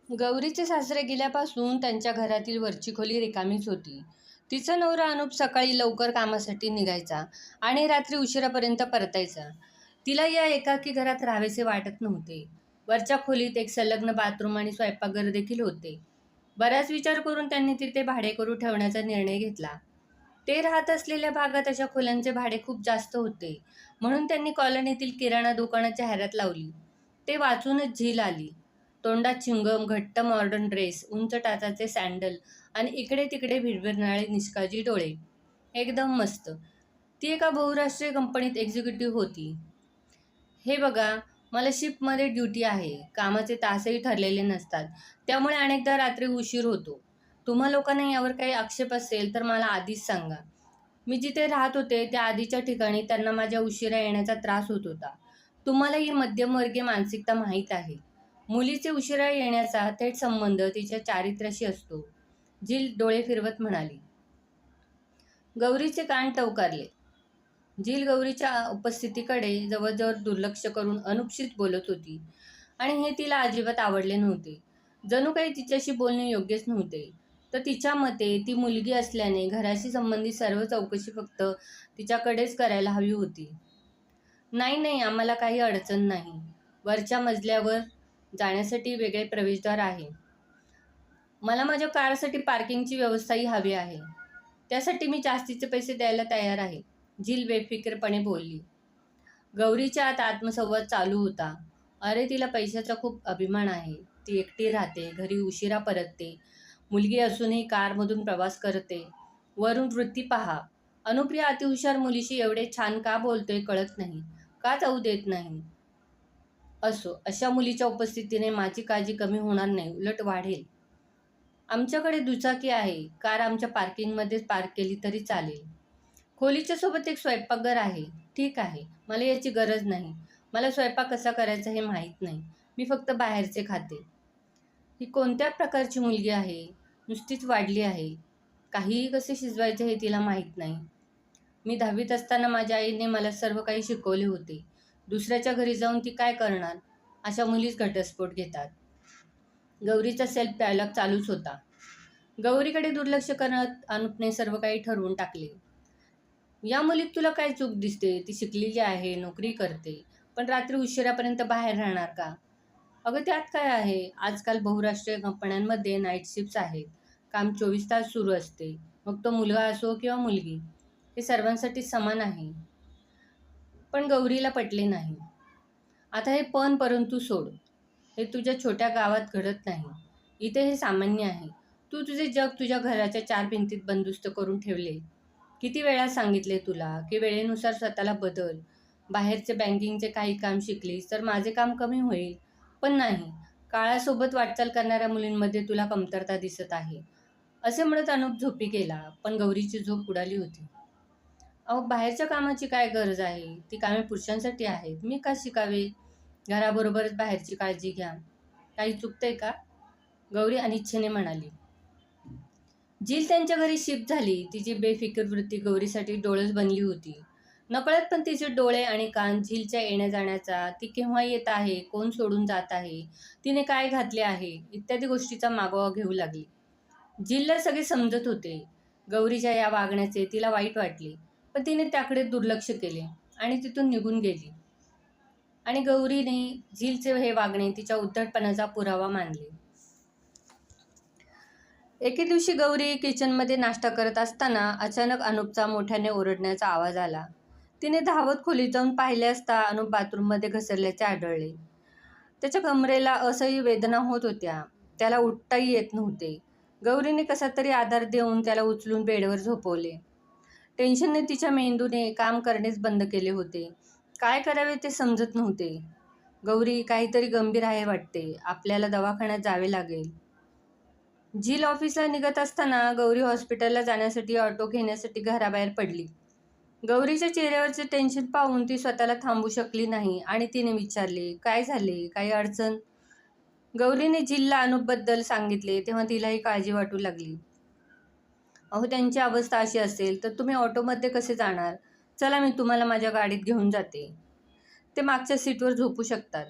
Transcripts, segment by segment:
गौरीचे सासरे गेल्यापासून त्यांच्या घरातील वरची खोली रिकामीच होती. तिचा नवरा अनुप सकाळी लवकर कामासाठी निघायचा आणि रात्री उशिरापर्यंत परतायचा. तिला या एकाकी घरात राहावेसे वाटत नव्हते. वरच्या खोलीत एक संलग्न बाथरूम आणि स्वयंपाकघर देखील होते. बराच विचार करून त्यांनी तिथे भाडेकरू ठेवण्याचा निर्णय घेतला. ते राहत असलेल्या भागात अशा खोल्यांचे भाडे खूप जास्त होते, म्हणून त्यांनी कॉलनीतील किराणा दुकानात जाहिरात लावली. ते वाचूनच झील आली. तोंडात चिंगम, घट्ट मॉडर्न ड्रेस, उंच टाचाचे सँडल आणि इकडे तिकडे भिरभिरणारे निष्काळजी डोळे. एकदम मस्त. ती एका बहुराष्ट्रीय कंपनीत एक्झिक्युटिव्ह होती. हे बघा, मला शिपमध्ये ड्युटी आहे. कामाचे तासही ठरलेले नसतात, त्यामुळे अनेकदा रात्री उशीर होतो. तुम्हा लोकांना यावर काही आक्षेप असेल तर मला आधीच सांगा. मी जिथे राहत होते त्या आधीच्या ठिकाणी त्यांना माझ्या उशिरा येण्याचा त्रास होत होता. तुम्हाला ही मध्यमवर्गीय मानसिकता माहीत आहे. मुलीचे उशिरा येण्याचा थेट संबंध तिच्या चारित्र्याशी असतो. झील डोळे फिरवत म्हणाली. गौरीचे कान टवकारले. झील गौरीच्या उपस्थितीकडे जवळजवळ दुर्लक्ष करून अनुपशीच बोलत होती आणि हे तिला अजिबात आवडले नव्हते. जणू काही तिच्याशी बोलणे योग्यच नव्हते. तर तिच्या मते ती मुलगी असल्याने घराशी संबंधित सर्व चौकशी फक्त तिच्याकडेच करायला हवी होती. नाही नाही, आम्हाला काही अडचण नाही. वरच्या मजल्यावर जाण्यासाठी वेगळे प्रवेशद्वार आहे. मला माझ्या कारसाठी पार्किंगची व्यवस्थाही हवी आहे. त्यासाठी मी जास्तीचे पैसे द्यायला तयार आहे, झील बेफिकीरपणे बोलली. गौरीच्या आत आत्मसंवाद चालू होता. अरे, तिला पैशाचा खूप अभिमान आहे. ती एकटी राहते, घरी उशिरा परतते, मुलगी असूनही कारमधून प्रवास करते. वरून वृत्ती पहा. अनुप्रिया अतिहुशार मुलीशी एवढे छान का बोलतोय कळत नाही. का जाऊ देत नाही? असो, अशा मुलीच्या उपस्थितीने माझी काळजी कमी होणार नाही, उलट वाढेल. आमच्याकडे दुचाकी आहे. कार आमच्या पार्किंगमध्येच पार्क केली तरी चालेल. खोलीच्या सोबत एक स्वयंपाकघर आहे. ठीक आहे, मला याची गरज नाही. मला स्वयंपाक कसा करायचा हे माहीत नाही. मी फक्त बाहेरचे खाते. ही कोणत्या प्रकारची मुलगी आहे? नुसतीच वाढली आहे. काहीही कसे शिजवायचे हे तिला माहीत नाही. मी 10वीत असताना माझ्या आईने मला सर्व काही शिकवले होते. दुसऱ्याच्या घरी जाऊन ती काय करणार? अशा मुलीच घटस्फोट घेतात. गौरीचा सेल्फ डायलॉग चालूच होता. गौरीकडे दुर्लक्ष करत अनुपने सर्व काही ठरवून टाकले. या मुलीत तुला काय चूक दिसते? ती शिकलेली आहे, नोकरी करते, पण रात्री उशिरापर्यंत बाहेर राहणार का? अगं, त्यात काय आहे? आजकाल बहुराष्ट्रीय कंपन्यांमध्ये नाईट शिफ्ट्स आहेत. काम 24 तास सुरू असते. मग तो मुलगा असो किंवा मुलगी, हे सर्वांसाठी समान आहे. पण गौरीला पटले नाही. आता हे पण परंतु सोड. हे तुझ्या छोट्या गावात घडत नाही. इथे हे सामान्य आहे. तू तुझे जग तुझ्या घराच्या 4 भिंतीत बंदिस्त करून ठेवले. किती वेळा सांगितले तुला की वेळेनुसार स्वतःला बदल. बाहेरचे बँकिंगचे काही काम शिकलीस तर माझे काम कमी होईल. पण नाही, काळासोबत वाटचाल करणाऱ्या मुलींमध्ये तुला कमतरता दिसत आहे. असे म्हणत अनुप झोपी गेला, पण गौरीची झोप उडाली होती. अहो, बाहेरच्या कामाची काय गरज आहे? ती कामे पुरुषांसाठी आहेत. मी का शिकावे? घराबरोबरच बाहेरची काळजी घ्या. काही चुकतंय का? गौरी अनिच्छेने म्हणाली. झील त्यांच्या घरी शिफ्ट झाली. तिची बेफिकीर वृत्ती गौरीसाठी डोळस बनली होती. नकळत पण तिचे डोळे आणि कान झीलच्या येण्या जाण्याचा, ती केव्हा येत आहे, कोण सोडून जात आहे, तिने काय घातले आहे, इत्यादी गोष्टीचा मागोवा घेऊ लागली. झीलला सगळे समजत होते. गौरीच्या या वागण्याचे तिला वाईट वाटले, पण तिने त्याकडे दुर्लक्ष केले आणि तिथून निघून गेली. आणि गौरीने झीलचे हे वागणे तिच्या उद्धटपणाचा पुरावा मानले. एके दिवशी गौरी किचनमध्ये नाश्ता करत असताना अचानक अनुपचा मोठ्याने ओरडण्याचा आवाज आला. तिने धावत खोलीत जाऊन पाहिले असता अनुप बाथरूममध्ये घसरल्याचे आढळले. त्याच्या कमरेला असह्य वेदना होत होत्या. त्याला उठताही येत नव्हते. गौरीने कसा तरी आधार देऊन त्याला उचलून बेडवर झोपवले. टेन्शनने तिच्या मेंदूने काम करणेच बंद केले होते. काय करावे ते समजत नव्हते. गौरी, काहीतरी गंभीर आहे वाटते. आपल्याला दवाखान्यात जावे लागेल. झील ऑफिसला निघत असताना गौरी हॉस्पिटलला जाण्यासाठी ऑटो घेण्यासाठी घराबाहेर पडली. गौरीच्या चेहऱ्यावरचे टेन्शन पाहून ती स्वतःला थांबू शकली नाही आणि तिने विचारले, काय झाले? काही अडचण? गौरीने झीलला अनुपबद्दल सांगितले तेव्हा तिलाही काळजी वाटू लागली. अहो, त्यांची अवस्था अशी असेल तर तुम्ही ऑटोमध्ये कसे जाणार? चला, मी तुम्हाला माझ्या गाडीत घेऊन जाते. ते मागच्या सीटवर झोपू शकतात.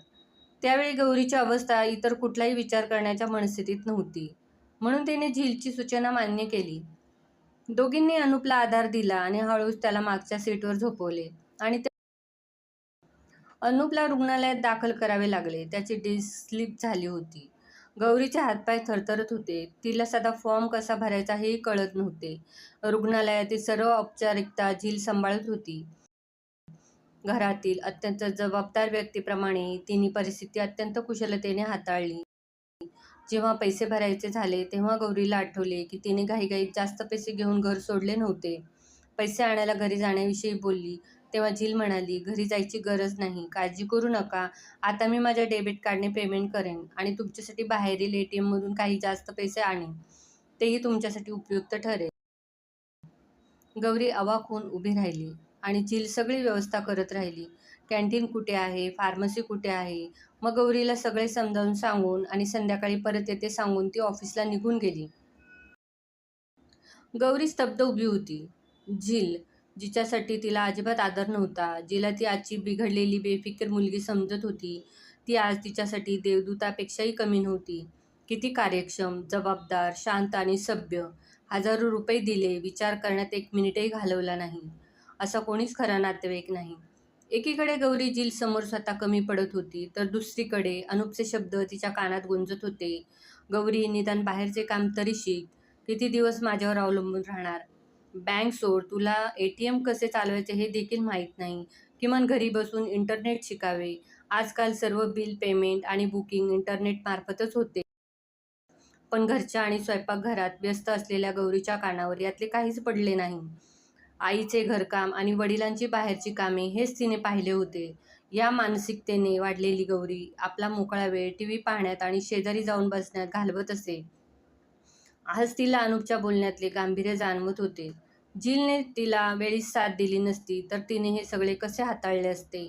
त्यावेळी गौरीची अवस्था इतर कुठलाही विचार करण्याच्या मनस्थितीत नव्हती, म्हणून तिने झीलची सूचना मान्य केली. दोघींनी अनुपला आधार दिला आणि हळूच त्याला मागच्या सीटवर झोपवले आणि अनुपला रुग्णालयात दाखल करावे लागले. त्याची डिस्क स्लिप झाली होती. गौरीचे हातपाय थरथरत होते. तिला साधा फॉर्म कसा भरायचा हेही कळत नव्हते. रुग्णालयातील सर्व औपचारिकता झील सांभाळत होती. घरातील अत्यंत जबाबदार व्यक्तीप्रमाणे तिने परिस्थिती अत्यंत कुशलतेने हाताळली. जेव्हा पैसे भरायचे झाले तेव्हा गौरीला आठवले की तिने घाईघाईत जास्त पैसे घेऊन घर सोडले नव्हते. पैसे आणायला घरी जाण्याविषयी बोलली तेव्हा झील म्हणाली, घरी जायची गरज नाही, काळजी करू नका. आता मी माझ्या डेबिट कार्डने पेमेंट करेन आणि तुमच्यासाठी बाहेरील ATM मधून काही जास्त पैसे आणेन. तेही तुमच्यासाठी उपयुक्त ठरेल. गौरी अवाक होऊन उभी राहिली आणि झील सगळी व्यवस्था करत राहिली. कॅन्टीन कुठे आहे, फार्मसी कुठे आहे. मग गौरीला सगळे समजावून सांगून आणि संध्याकाळी परत येते सांगून ती ऑफिसला निघून गेली. गौरी स्तब्ध उभी होती. झील, जिच्यासाठी तिला अजिबात आदर नव्हता, जिला ती आजची बिघडलेली बेफिकीर मुलगी समजत होती, ती आज तिच्यासाठी देवदूतापेक्षाही कमी नव्हती. किती कार्यक्षम, जबाबदार, शांत आणि सभ्य. हजारो रुपये दिले, विचार करण्यात 1 मिनिटही घालवला नाही. असा कोणीच खरा नातेवाईक नाही. एकीकडे गौरी झील समोर स्वतः कमी पडत होती, तर दुसरीकडे अनुपचे शब्द तिच्या कानात गुंजत होते. गौरी, निदान बाहेरचे काम तरी शिक. किती दिवस माझ्यावर अवलंबून राहणार? बँक सोड, तुला ATM कसे चालवायचे हे देखील माहीत नाही. किमान घरी बसून इंटरनेट शिकावे. आजकाल सर्व बिल पेमेंट आणि बुकिंग इंटरनेटमार्फतच होते. पण घरच्या आणि स्वयंपाकघरात व्यस्त असलेल्या गौरीच्या कानावर यातले काहीच पडले नाही. आईचे घरकाम आणि वडिलांची बाहेरची कामे हेच तिने पाहिले होते. या मानसिकतेने वाढलेली गौरी आपला मोकळा वेळ TV पाहण्यात आणि शेजारी जाऊन बसण्यात घालवत असे. आज तिला अनुपच्या बोलण्यातले गांभीर्य जाणवत होते. झीलने तिला वेळीच साथ दिली नसती तर तिने हे सगळे कसे हाताळले असते?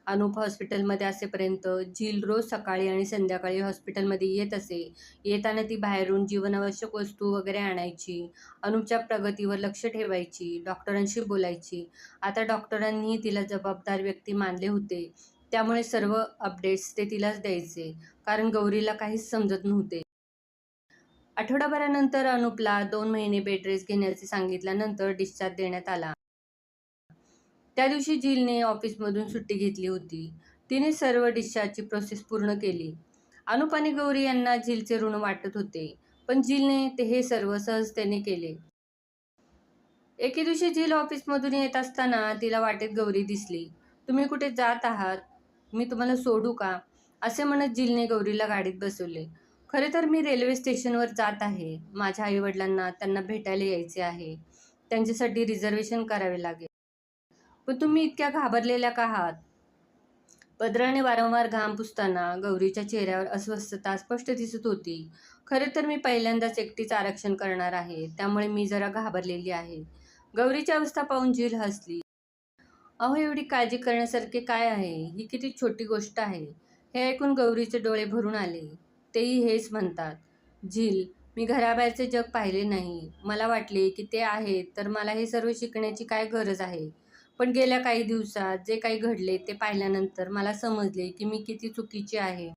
अनुप हॉस्पिटलमध्ये असेपर्यंत झील रोज सकाळी आणि संध्याकाळी हॉस्पिटलमध्ये येत असे. येताना ती बाहेरून जीवनावश्यक वस्तू वगैरे आणायची. अनुपच्या प्रगतीवर लक्ष ठेवायची, डॉक्टरांशी बोलायची. आता डॉक्टरांनीही तिला जबाबदार व्यक्ती मानले होते, त्यामुळे सर्व अपडेट्स ते तिलाच द्यायचे, कारण गौरीला काहीच समजत नव्हते. आठवडाभरानंतर अनुपला 2 महिने बेड रेस्ट घेण्याचे सांगितल्यानंतर डिस्चार्ज देण्यात आला. त्या दिवशी झीलने ऑफिसमधून सुट्टी घेतली होती. तिने सर्व डिस्चार्जची प्रोसेस पूर्ण केली. अनुप आणि गौरी यांना झीलचे ऋण वाटत होते, पण झीलने हे सर्व सहजतेने केले. एके दिवशी झील ऑफिसमधून येत असताना तिला वाटेत गौरी दिसली. तुम्ही कुठे जात आहात? मी तुम्हाला सोडू का? असे म्हणत झीलने गौरीला गाडीत बसवले. खरे तर मी रेल्वे स्टेशनवर जात आहे. माझ्या आईवडिलांना त्यांना भेटायला यायचे आहे. त्यांच्यासाठी रिझर्वेशन करावे लागेल. पण तुम्ही इतक्या घाबरलेल्या का आहात? पदराने वारंवार घाम पुसताना गौरीच्या चेहऱ्यावर अस्वस्थता स्पष्ट दिसत होती. खरे तर मी पहिल्यांदाच एकटीच आरक्षण करणार आहे, त्यामुळे मी जरा घाबरलेली आहे. गौरीची अवस्था पाहून झील हसली. अहो, एवढी काळजी करण्यासारखे काय आहे? ही किती छोटी गोष्ट आहे. हे ऐकून गौरीचे डोळे भरून आले. तेही हेच म्हणतात. झील, मी घराबाहेरचे जग पाहिले नाही. मला वाटले की ते आहे तर मला हे सर्व शिकण्याची काय गरज आहे. पण गेल्या काही दिवसात जे काही घडले ते पाहिल्यानंतर मला समजले की मी किती चुकीची आहे.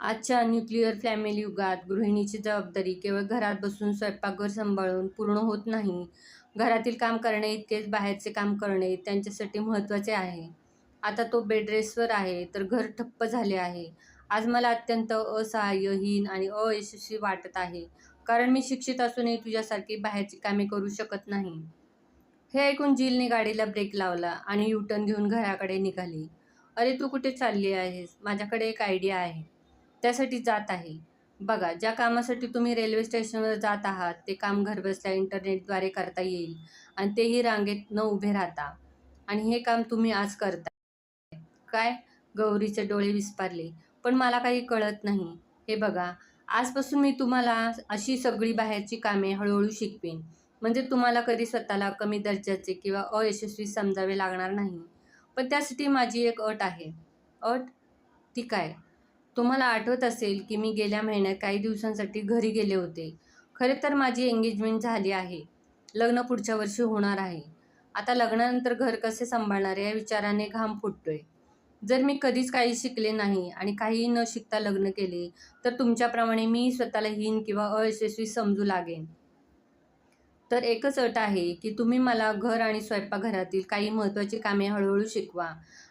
आजच्या न्यूक्लिअर फॅमिली युगात गृहिणीची जबाबदारी केवळ घरात बसून स्वयंपाकघर सांभाळून पूर्ण होत नाही. घरातील काम करणे इतकेच बाहेरचे काम करणे त्यांच्यासाठी महत्त्वाचे आहे. आता तो बेड रेस्टवर आहे तर घर ठप्प झाले आहे. आज मला अत्यंत असहाय्यहीन आणि अयशस्वी वाटत आहे, कारण मी शिक्षित असूनही तुझ्यासारखी बाहेरची कामे करू शकत नाही. हे ऐकून झीलने गाडीला ब्रेक लावला आणि U-टर्न घेऊन घराकडे निघाली. अरे, तू कुठे चालली आहेस? माझ्याकडे एक आयडिया आहे. त्यासाठी जात आहे. बघा, ज्या कामासाठी तुम्ही रेल्वे स्टेशनवर जात आहात ते काम घरबसल्या इंटरनेटद्वारे करता येईल आणि तेही रांगेत न उभे राहता. आणि हे काम तुम्ही आज करताय. काय? गौरीचे डोळे विस्फारले. पण मला काही कळत नाही. हे बघा, आजपासून मी तुम्हाला अशी सगळी बाहेरची कामे हळूहळू शिकवेन. म्हणजे तुम्हाला कधी स्वतःला कमी दर्जाचे किंवा अयशस्वी समजावे लागणार नाही. पण त्यासाठी माझी एक अट आहे. अट? ती काय? तुम्हाला आठवत असेल की मी गेल्या महिन्यात काही दिवसांसाठी घरी गेले होते. खरे तर माझी एंगेजमेंट झाली आहे. लग्न पुढच्या वर्षी होणार आहे. आता लग्नानंतर घर कसे सांभाळणार या विचाराने घाम फुटतोय. जर मी कधीच काही शिकले नाही आणि काहीही न शिकता लग्न केले, तर तुमच्याप्रमाणे मी स्वतःला हीन किंवा अयशस्वी समजू लागेन. तर एकच अट आहे की तुम्ही मला घर आणि स्वयंपाकघरातील काही महत्त्वाची कामे हळूहळू शिकवा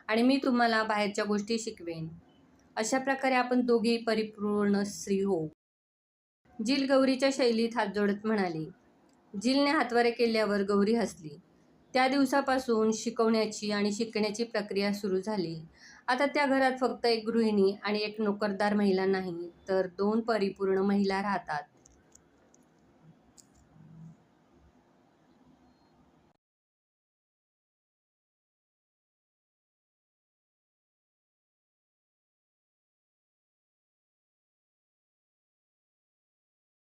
आणि मी तुम्हाला बाहेरच्या गोष्टी शिकवेन. अशा प्रकारे आपण दोघेही परिपूर्ण स्त्री होऊ. जिल गौरीच्या शैलीत हात जोडत म्हणाली. जिलने हातवारे केल्यावर गौरी हसली. त्या दिवसापासून शिकवण्याची आणि शिकण्याची प्रक्रिया सुरू झाली. आता त्या घरात फक्त एक गृहिणी आणि एक नोकरदार महिला नाही, तर 2 परिपूर्ण महिला राहतात.